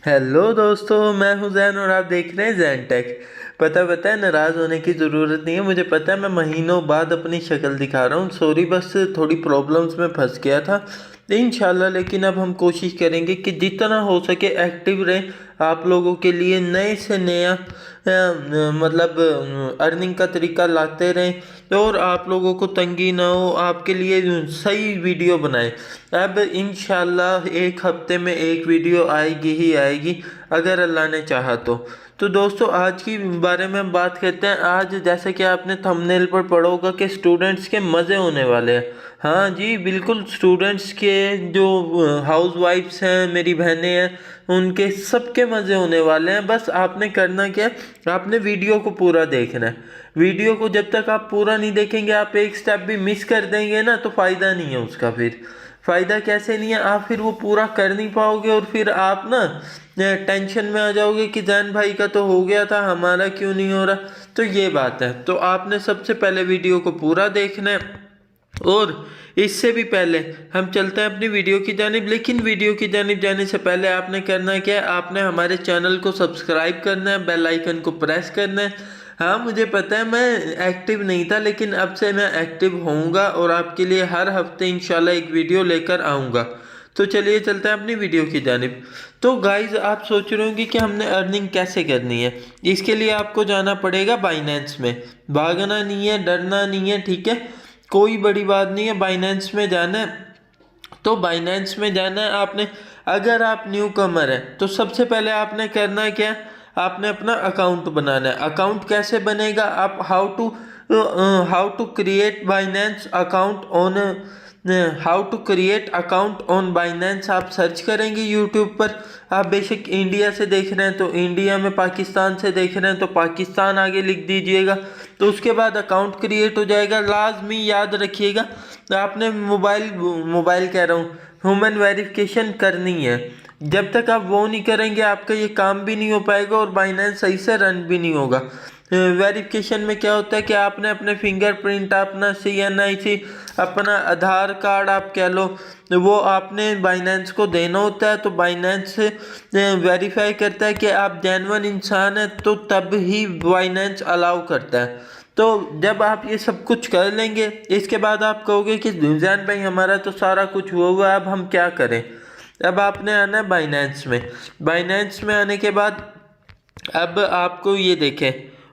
Hello दोस्तों, मैं हूं जैन और आप देख रहे हैं जैन टेक। पता है, नाराज़ होने की ज़रूरत नहीं है। मुझे पता है मैं महीनों बाद अपनी शक्ल दिखा रहा हूँ। सॉरी, बस थोड़ी प्रॉब्लम्स में फंस गया था इंशाल्लाह। लेकिन अब हम कोशिश करेंगे कि जितना हो सके एक्टिव रहें, आप लोगों के लिए नए से नया मतलब अर्निंग का तरीका लाते रहें और आप लोगों को तंगी ना हो, आपके लिए सही वीडियो बनाएं। अब इंशाल्लाह एक हफ्ते में एक वीडियो आएगी ही आएगी, अगर अल्लाह ने चाहा तो दोस्तों आज की बारे में हम बात करते हैं। आज जैसे कि आपने थंबनेल पर पढ़ा होगा कि स्टूडेंट्स के मज़े होने वाले हैं। हाँ जी, बिल्कुल, स्टूडेंट्स के जो हाउस वाइफ्स हैं, मेरी बहनें हैं, उनके सबके मज़े होने वाले हैं। बस आपने करना क्या है, आपने वीडियो को पूरा देखना है। वीडियो को जब तक आप पूरा नहीं देखेंगे, आप एक स्टेप भी मिस कर देंगे ना, तो फ़ायदा नहीं है उसका। फिर फ़ायदा कैसे नहीं है, आप फिर वो पूरा कर नहीं पाओगे और फिर आप ना टेंशन में आ जाओगे कि जैन भाई का तो हो गया था, हमारा क्यों नहीं हो रहा। तो ये बात है। तो आपने सबसे पहले वीडियो को पूरा देखना है। और इससे भी पहले हम चलते हैं अपनी वीडियो की जानिब। लेकिन वीडियो की जानिब जाने से पहले आपने करना क्या है, आपने हमारे चैनल को सब्सक्राइब करना है, बेल आइकन को प्रेस करना है। हाँ, मुझे पता है मैं एक्टिव नहीं था, लेकिन अब से मैं एक्टिव होऊंगा और आपके लिए हर हफ्ते इंशाल्लाह एक वीडियो लेकर आऊँगा। तो चलिए चलते हैं अपनी वीडियो की जानिब। तो गाइज, आप सोच रहे होंगे कि हमने अर्निंग कैसे करनी है। इसके लिए आपको जाना पड़ेगा बाइनेंस में। भागना नहीं है, डरना नहीं है, ठीक है। कोई बड़ी बात नहीं है, बाइनेंस में जाना है। तो बाइनेंस में जाना है आपने। अगर आप न्यू कमर है तो सबसे पहले आपने करना है क्या, आपने अपना अकाउंट बनाना है। अकाउंट कैसे बनेगा, आप how to create Binance account on how to create account on Binance आप सर्च करेंगे यूट्यूब पर। आप बेशक इंडिया से देख रहे हैं तो इंडिया में, पाकिस्तान से देख रहे हैं तो पाकिस्तान आगे लिख दीजिएगा। तो उसके बाद अकाउंट क्रिएट हो जाएगा। लाजमी याद रखिएगा, आपने मोबाइल कह रहा हूँ, ह्यूमन वेरिफिकेशन करनी है। जब तक आप वो नहीं करेंगे, आपका ये काम भी नहीं हो पाएगा और बाइनेंस सही से रन भी नहीं होगा। वेरिफिकेशन में क्या होता है कि आपने अपने फिंगरप्रिंट, अपना CNIC, अपना आधार कार्ड आप कह लो, वो आपने बाइनेंस को देना होता है। तो बाइनेंस वेरीफाई करता है कि आप जेन्युइन इंसान हैं, तो तब ही बाइनेंस अलाउ करता है। तो जब आप ये सब कुछ कर लेंगे, इसके बाद आप कहोगे कि जैन भाई हमारा तो सारा कुछ हुआ, अब हम क्या करें। अब आपने आना है बाइनेंस में। बाइनेंस में आने के बाद अब आपको ये देखें,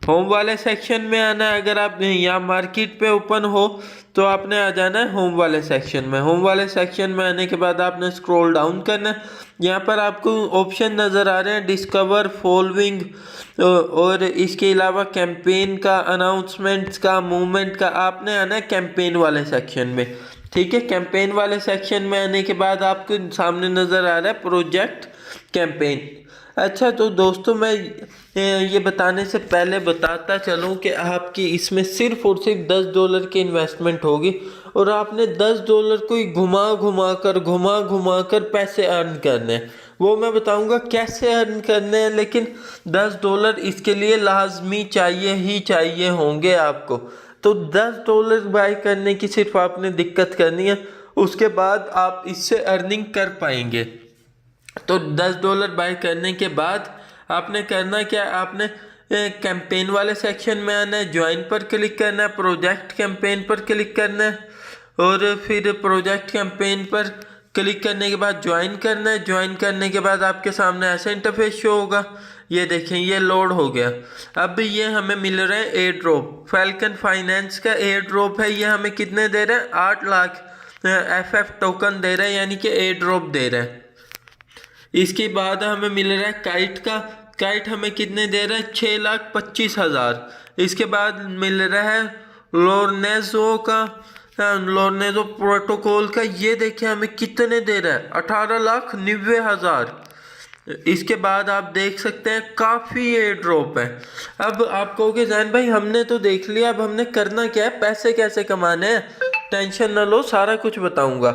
होम वाले सेक्शन में आना है। अगर आप यहाँ मार्केट पे ओपन हो तो आपने आ जाना है होम वाले सेक्शन में। होम वाले सेक्शन में आने के बाद आपने स्क्रॉल डाउन करना है। यहाँ पर आपको ऑप्शन नज़र आ रहे हैं, डिस्कवर, फॉलोइंग, और इसके अलावा कैंपेन का, अनाउंसमेंट्स का, मूवमेंट का। आपने आना है कैंपेन वाले सेक्शन में, ठीक है। कैंपेन वाले सेक्शन में आने के बाद आपको सामने नज़र आ रहा है प्रोजेक्ट कैंपेन। अच्छा, तो दोस्तों मैं ये बताने से पहले बताता चलूँ कि आपकी इसमें सिर्फ और सिर्फ $10 की इन्वेस्टमेंट होगी और आपने $10 को ही घुमा घुमा कर पैसे अर्न करने हैं। वो मैं बताऊंगा कैसे अर्न करने हैं, लेकिन $10 इसके लिए लाजमी चाहिए ही चाहिए होंगे आपको। तो $10 बाय करने की सिर्फ आपने दिक्कत करनी है, उसके बाद आप इससे अर्निंग कर पाएंगे। तो $10 बाय करने के बाद आपने करना क्या, आपने कैंपेन वाले सेक्शन में आना है, ज्वाइन पर क्लिक करना है, प्रोजेक्ट कैंपेन पर क्लिक करना है और फिर प्रोजेक्ट कैंपेन पर क्लिक करने के बाद ज्वाइन करना है। ज्वाइन करने के बाद आपके सामने ऐसा इंटरफेस शो होगा। ये देखें, ये लोड हो गया। अब ये हमें मिल रहे हैं एयर ड्रॉप, फैल्कन फाइनेंस का एयर ड्रॉप है। ये हमें कितने दे रहे हैं, 8 लाख FF टोकन दे रहे हैं, यानी कि एयर ड्रॉप दे रहे हैं। इसके बाद हमें मिल रहा है काइट का। काइट हमें कितने दे रहा है, 6,25,000। इसके बाद मिल रहा है लोरनेजो का, लोरनेजो प्रोटोकॉल का। ये देखिए हमें कितने दे रहा है, 18,90,000। इसके बाद आप देख सकते हैं काफ़ी एयर ड्रॉप है। अब आप कहोगे जैन भाई हमने तो देख लिया, अब हमने करना क्या है, पैसे कैसे कमाने हैं। टेंशन ना लो, सारा कुछ बताऊंगा।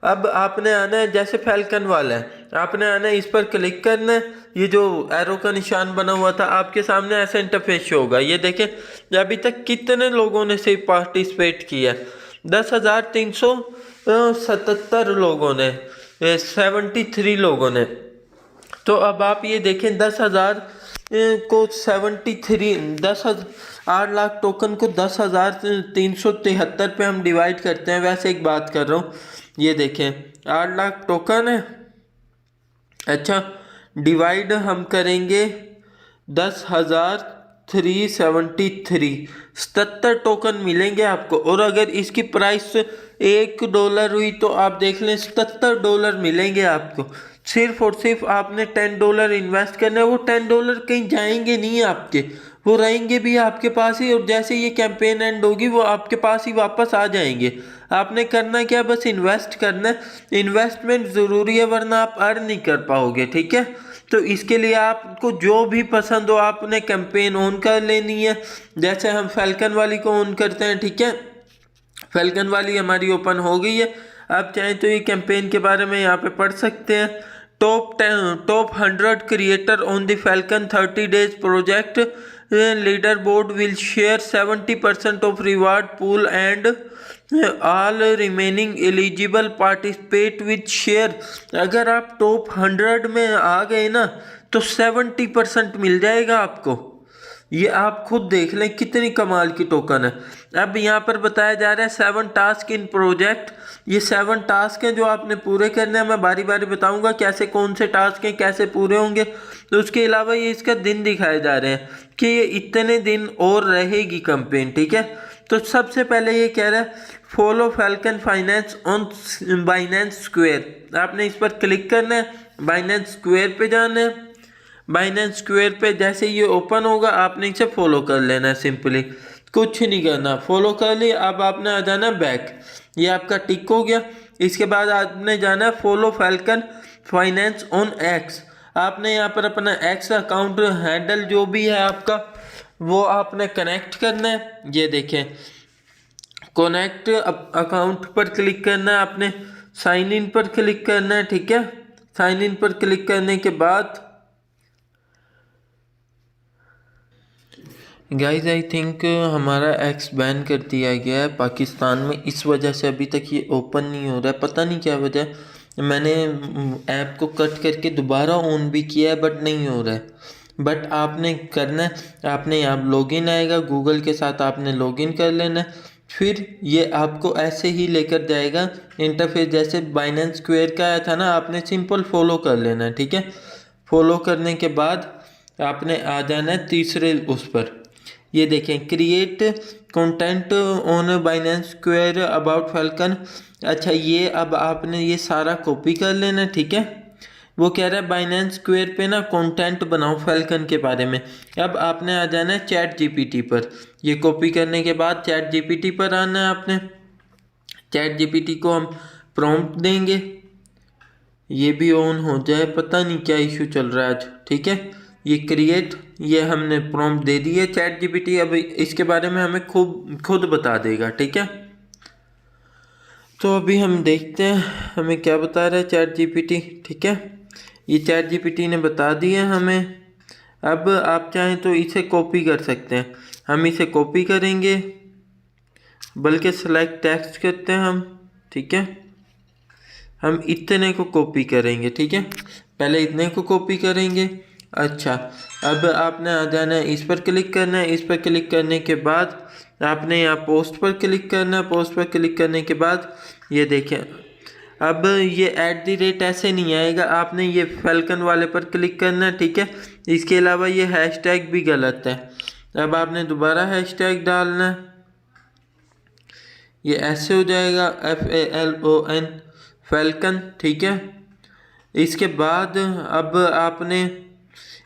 अब आपने आना है, जैसे फैल्कन वाला है, आपने आना है, इस पर क्लिक करना है। ये जो एरो का निशान बना हुआ था, आपके सामने ऐसा इंटरफेस होगा। ये देखें अभी तक कितने लोगों ने से पार्टिसिपेट किया, 10,377 लोगों ने, 73 लोगों ने। तो अब आप ये देखें 10,000 को 8 लाख टोकन को 10,373 पे हम डिवाइड करते हैं। वैसे एक बात कर रहा हूँ, ये देखें 8 लाख टोकन है। अच्छा, डिवाइड हम करेंगे 10,373, 77 टोकन मिलेंगे आपको। और अगर इसकी प्राइस $1 हुई तो आप देख लें $77 मिलेंगे आपको। सिर्फ और सिर्फ आपने $10 इन्वेस्ट करना है। वो $10 कहीं जाएंगे नहीं आपके, वो रहेंगे भी आपके पास ही, और जैसे ये कैंपेन एंड होगी वो आपके पास ही वापस आ जाएंगे। आपने करना क्या, बस इन्वेस्ट करना है। इन्वेस्टमेंट ज़रूरी है, वरना आप अर्न नहीं कर पाओगे, ठीक है। तो इसके लिए आपको जो भी पसंद हो आपने कैंपेन ऑन कर लेनी है। जैसे हम फैल्कन वाली को ऑन करते हैं, ठीक है। फैल्कन वाली हमारी ओपन हो गई है। आप चाहें तो ये कैंपेन के बारे में यहाँ पे पढ़ सकते हैं। Top 100 creator on the falcon 30 days project leader board will share 70% of reward pool and all remaining eligible participate with share. अगर आप टॉप 100 में आ गए ना तो 70% मिल जाएगा आपको। ये आप खुद देख लें कितनी कमाल की टोकन है। अब यहाँ पर बताया जा रहा है 7 टास्क इन प्रोजेक्ट। ये 7 टास्क हैं जो आपने पूरे करने हैं। मैं बारी बारी बताऊंगा कैसे, कौन से टास्क हैं, कैसे पूरे होंगे। तो उसके अलावा ये इसका दिन दिखाए जा रहे हैं कि ये इतने दिन और रहेगी कैंपेन, ठीक है। तो सबसे पहले ये कह रहा है follow falcon finance on Binance square. आपने इस पर क्लिक करना है, बाइनेंस स्क्वायर पे जाना है। बाइनेंस स्क्वायर पे जैसे ये ओपन होगा आपने इसे फॉलो कर लेना है। सिंपली कुछ नहीं करना, फॉलो कर लिया। अब आपने आ जाना बैक, ये आपका टिक हो गया। इसके बाद आपने जाना है follow falcon finance on x. आपने यहाँ पर अपना एक्स अकाउंट हैंडल जो भी है आपका वो आपने कनेक्ट करना है। ये देखें कनेक्ट अकाउंट पर क्लिक करना है, आपने साइन इन पर क्लिक करना है, ठीक है। साइन इन पर क्लिक करने के बाद गाइज आई थिंक हमारा एक्स बैन कर दिया गया है पाकिस्तान में। इस वजह से अभी तक ये ओपन नहीं हो रहा है, पता नहीं क्या वजह। मैंने ऐप को कट करके दोबारा ऑन भी किया है बट नहीं हो रहा है। बट आपने करना है, आपने यहाँ लॉगिन आएगा, गूगल के साथ आपने लॉगिन कर लेना है। फिर ये आपको ऐसे ही लेकर जाएगा इंटरफेस, जैसे बाइनेंस स्क्वायर का आया था ना। आपने सिंपल फॉलो कर लेना है, ठीक है। फॉलो करने के बाद आपने आ जाना है तीसरे उस पर। ये देखें create content on Binance square about falcon. अच्छा, ये अब आपने ये सारा कॉपी कर लेना, ठीक है। वो कह रहा है बाइनेंस स्क्वायर पे ना कंटेंट बनाओ फैल्कन के बारे में। अब आपने आ जाना है चैट जीपीटी पर। ये कॉपी करने के बाद चैट जीपीटी पर आना है आपने। चैट जीपीटी को हम प्रॉम्प्ट देंगे। ये भी ऑन हो जाए, पता नहीं क्या इशू चल रहा है आज, ठीक है। ये क्रिएट, ये हमने प्रॉम्प्ट दे दी है चैट जीपीटी। अब इसके बारे में हमें खुद बता देगा, ठीक है। तो अभी हम देखते हैं हमें क्या बता रहा है चैट जीपीटी, ठीक है। ये चैट जीपीटी ने बता दिया हमें। अब आप चाहें तो इसे कॉपी कर सकते हैं। हम इसे कॉपी करेंगे, बल्कि सेलेक्ट टेक्स्ट करते हैं हम, ठीक है। हम इतने को कॉपी करेंगे, ठीक है। पहले इतने को कॉपी करेंगे। अच्छा, अब आपने आ जाना है, इस पर क्लिक करना है। इस पर क्लिक करने के बाद आपने यहाँ पोस्ट पर क्लिक करना है। पोस्ट पर क्लिक करने के बाद ये देखें, अब ये @ ऐसे नहीं आएगा। आपने ये फैल्कन वाले पर क्लिक करना है, ठीक है। इसके अलावा ये हैशटैग भी गलत है। अब आपने दोबारा हैशटैग डालना है। ये ऐसे हो जाएगा FALON फैल्कन, ठीक है। इसके बाद अब आपने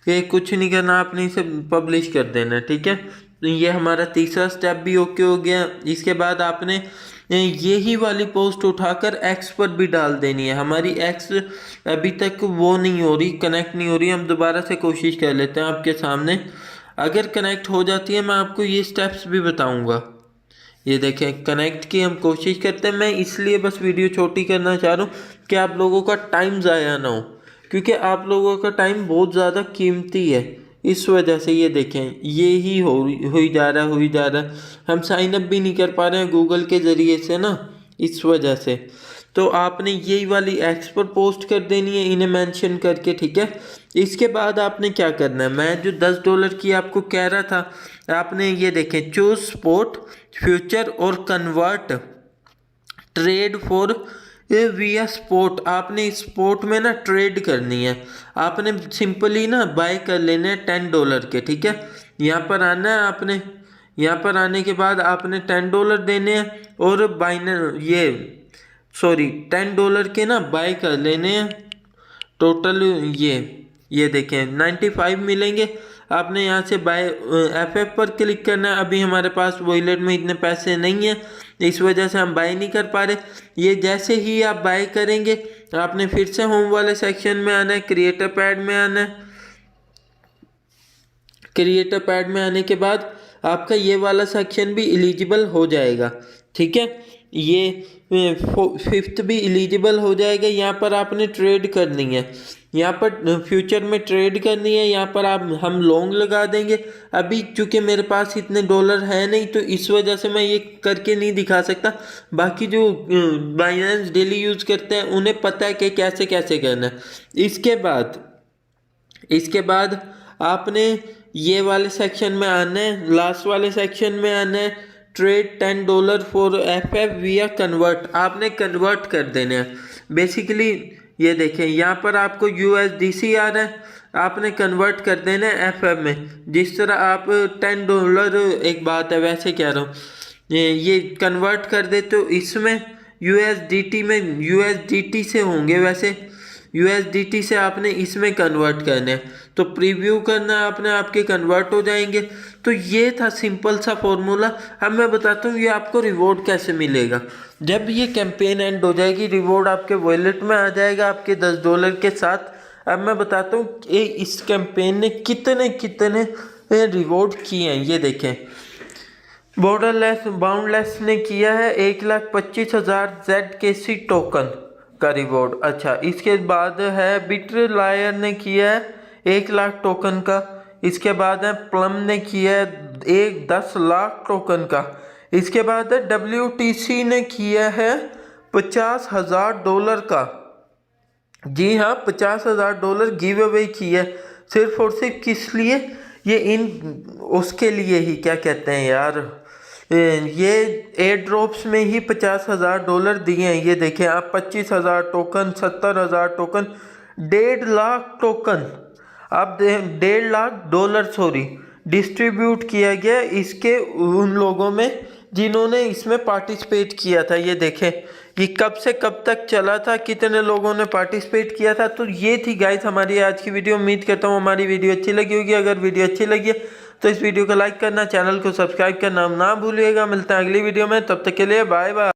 ये कुछ नहीं करना, आपने इसे पब्लिश कर देना, ठीक है। तो ये हमारा तीसरा स्टेप भी ओके हो गया। इसके बाद आपने यही वाली पोस्ट उठाकर एक्स पर भी डाल देनी है। हमारी एक्स अभी तक वो नहीं हो रही, कनेक्ट नहीं हो रही। हम दोबारा से कोशिश कर लेते हैं आपके सामने। अगर कनेक्ट हो जाती है मैं आपको ये स्टेप्स भी बताऊंगा। ये देखें कनेक्ट की हम कोशिश करते हैं। मैं इसलिए बस वीडियो छोटी करना चाह रहा हूँ कि आप लोगों का टाइम ज़ाया ना हो, क्योंकि आप लोगों का टाइम बहुत ज़्यादा कीमती है। इस वजह से ये देखें ये ही हो जा रहा है। हम साइन अप भी नहीं कर पा रहे हैं गूगल के ज़रिए से ना, इस वजह से। तो आपने यही वाली एक्स पर पोस्ट कर देनी है इन्हें मेंशन करके, ठीक है। इसके बाद आपने क्या करना है, मैं जो $10 की आपको कह रहा था, आपने ये देखें चूज स्पॉट फ्यूचर और कन्वर्ट ट्रेड फॉर विया स्पोर्ट। आपने इस स्पोर्ट में ना ट्रेड करनी है, आपने सिंपली ना बाय कर लेने हैं $10 के, ठीक है। यहाँ पर आना है आपने, यहाँ पर आने के बाद आपने $10 देने हैं और $10 के ना बाय कर लेने हैं टोटल। ये देखें 95 मिलेंगे। आपने यहाँ से बाय FF पर क्लिक करना है। अभी हमारे पास वॉलेट में इतने पैसे नहीं हैं, इस वजह से हम बाय नहीं कर पा रहे। ये जैसे ही आप बाय करेंगे आपने फिर से होम वाले सेक्शन में आना है, क्रिएटर पैड में आना है। क्रिएटर पैड में आने के बाद आपका ये वाला सेक्शन भी एलिजिबल हो जाएगा, ठीक है। ये 5th भी एलिजिबल हो जाएगा। यहाँ पर आपने ट्रेड करनी है, यहाँ पर फ्यूचर में ट्रेड करनी है। यहाँ पर हम लॉन्ग लगा देंगे। अभी चूँकि मेरे पास इतने डॉलर है नहीं तो इस वजह से मैं ये करके नहीं दिखा सकता। बाकी जो बाइनेंस डेली यूज़ करते हैं उन्हें पता है कि कैसे कैसे करना है। इसके बाद आपने ये वाले सेक्शन में आना है, लास्ट वाले सेक्शन में आना है, ट्रेड $10 फॉर FF विया कन्वर्ट। आपने कन्वर्ट कर देना है बेसिकली। ये देखें यहाँ पर आपको USDC आ रहा है, आपने कन्वर्ट कर देना है FF में। जिस तरह आप $10, एक बात है वैसे कह रहा हूँ, ये कन्वर्ट कर दे तो इसमें USDT में USDT से होंगे, वैसे USDT से आपने इसमें कन्वर्ट करना है। तो प्रीव्यू करना है आपने, आपके कन्वर्ट हो जाएंगे। तो ये था सिंपल सा फॉर्मूला। अब मैं बताता हूँ ये आपको रिवॉर्ड कैसे मिलेगा। जब ये कैंपेन एंड हो जाएगी रिवॉर्ड आपके वॉलेट में आ जाएगा आपके $10 के साथ। अब मैं बताता हूँ कि इस कैंपेन ने कितने कितने रिवॉर्ड किए हैं। ये देखें, बॉर्डरलेस बाउंडलेस ने किया है 1,25,000 ZKC टोकन का रिवॉर्ड। अच्छा, इसके बाद है बिटर लायर ने किया है 1 लाख टोकन का। इसके बाद है प्लम ने किया है 10 लाख टोकन का। इसके बाद है WTC ने किया है $50,000 का। जी हाँ, $50,000 गिव अवे किया है सिर्फ और सिर्फ किस लिए, ये उसके लिए ही, क्या कहते हैं यार, ये एयर ड्रॉप्स में ही $50,000 दिए हैं। ये देखें आप, 25,000 टोकन, 70,000 टोकन, 1.5 लाख टोकन, आप $1.5 लाख डिस्ट्रीब्यूट किया गया इसके उन लोगों में जिन्होंने इसमें पार्टिसिपेट किया था। ये देखें ये कब से कब तक चला था, कितने लोगों ने पार्टिसिपेट किया था। तो ये थी गाइस हमारी आज की वीडियो। उम्मीद करता हूँ हमारी वीडियो अच्छी लगी होगी। अगर वीडियो अच्छी लगी है तो इस वीडियो को लाइक करना, चैनल को सब्सक्राइब करना ना भूलिएगा। मिलते हैं अगली वीडियो में, तब तक के लिए बाय बाय।